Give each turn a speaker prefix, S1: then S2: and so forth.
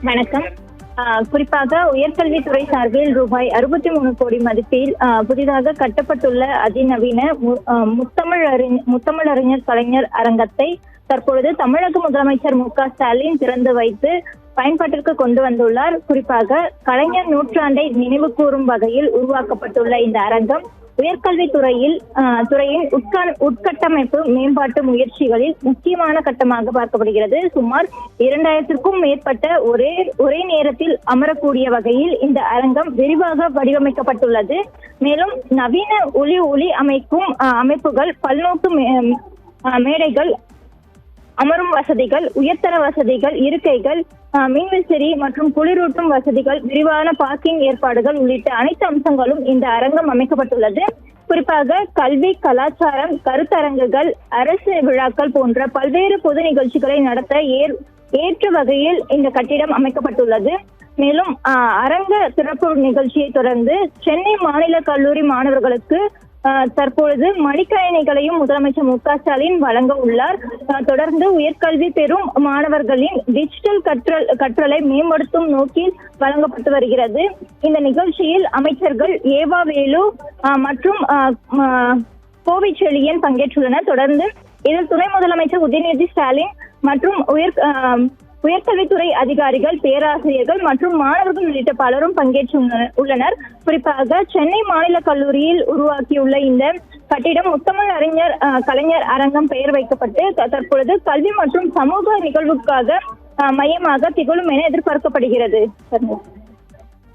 S1: வணக்கம். குறிப்பாக உயர்கல்வித்துறை சார்பில் ரூபாய் 63 கோடி மதிப்பில் புதிதாக கட்டப்பட்டுள்ள அதிநவீன முத்தமிழறிஞர் கலைஞர் அரங்கத்தை தற்பொழுது தமிழக முதலமைச்சர் மு.க.ஸ்டாலின் திறந்து வைத்து பயன்பாட்டிற்கு கொண்டு வந்துள்ளார். குறிப்பாக கலைஞர் நூற்றாண்டை நினைவு கூறும் வகையில் உருவாக்கப்பட்டுள்ள இந்த அரங்கம் உயர்கல்வித்துறையின் உட்கட்டமைப்பு மேம்பாட்டு முயற்சிகளில் முக்கியமான கட்டமாக பார்க்கப்படுகிறது. சுமார் 2000க்கும் மேற்பட்ட ஒரே நேரத்தில் அமரக்கூடிய வகையில் இந்த அரங்கம் விரிவாக வடிவமைக்கப்பட்டுள்ளது. மேலும் நவீன ஒளி அமைக்கும் அமைப்புகள், பல்நோக்கு மேடைகள், அமரும் வசதிகள், உயர்தர வசதிகள், இருக்கைகள், மின்விசிறி மற்றும் குளிரூட்டும் வசதிகள், விரிவான பார்க்கிங் ஏற்பாடுகள் உள்ளிட்ட அனைத்து அம்சங்களும் இந்த அரங்கம் அமைக்கப்பட்டுள்ளது. குறிப்பாக கல்வி, கலாச்சாரம், கருத்தரங்குகள், அரசு விழாக்கள் போன்ற பல்வேறு பொது நிகழ்ச்சிகளை நடத்த ஏற்ற வகையில் இந்த கட்டிடம் அமைக்கப்பட்டுள்ளது. மேலும் அரங்க திறப்பு நிகழ்ச்சியை தொடர்ந்து சென்னை மாநில கல்லூரி மாணவர்களுக்கு தற்பொழுது மடிக்கணினிகளையும் முதலமைச்சர் மு.க.ஸ்டாலின் வழங்க உள்ளார். தொடர்ந்து உயர்கல்வி பெறும் மாணவர்களின் டிஜிட்டல் கற்றலை மேம்படுத்தும் நோக்கில் வழங்கப்பட்டு வருகிறது. இந்த நிகழ்ச்சியில் அமைச்சர்கள் ஏவா வேலு மற்றும் கோவிச்செழியன் பங்கேற்றுள்ளனர். தொடர்ந்து இதில் துணை முதலமைச்சர் உதயநிதி ஸ்டாலின் மற்றும் உயர்கல்வித்துறை அதிகாரிகள், பேராசிரியர்கள் மற்றும் மாணவர்கள் உள்ளிட்ட பலரும் பங்கேற்றுள்ளனர். குறிப்பாக சென்னை மாநில கல்லூரியில் உருவாக்கியுள்ள இந்த கட்டிடம் முத்தமிழ் அறிஞர் கலைஞர் அரங்கம் பெயர் வைக்கப்பட்டு தற்பொழுது கல்வி மற்றும் சமூக நிகழ்வுக்காக மையமாக திகழும் என எதிர்பார்க்கப்படுகிறது.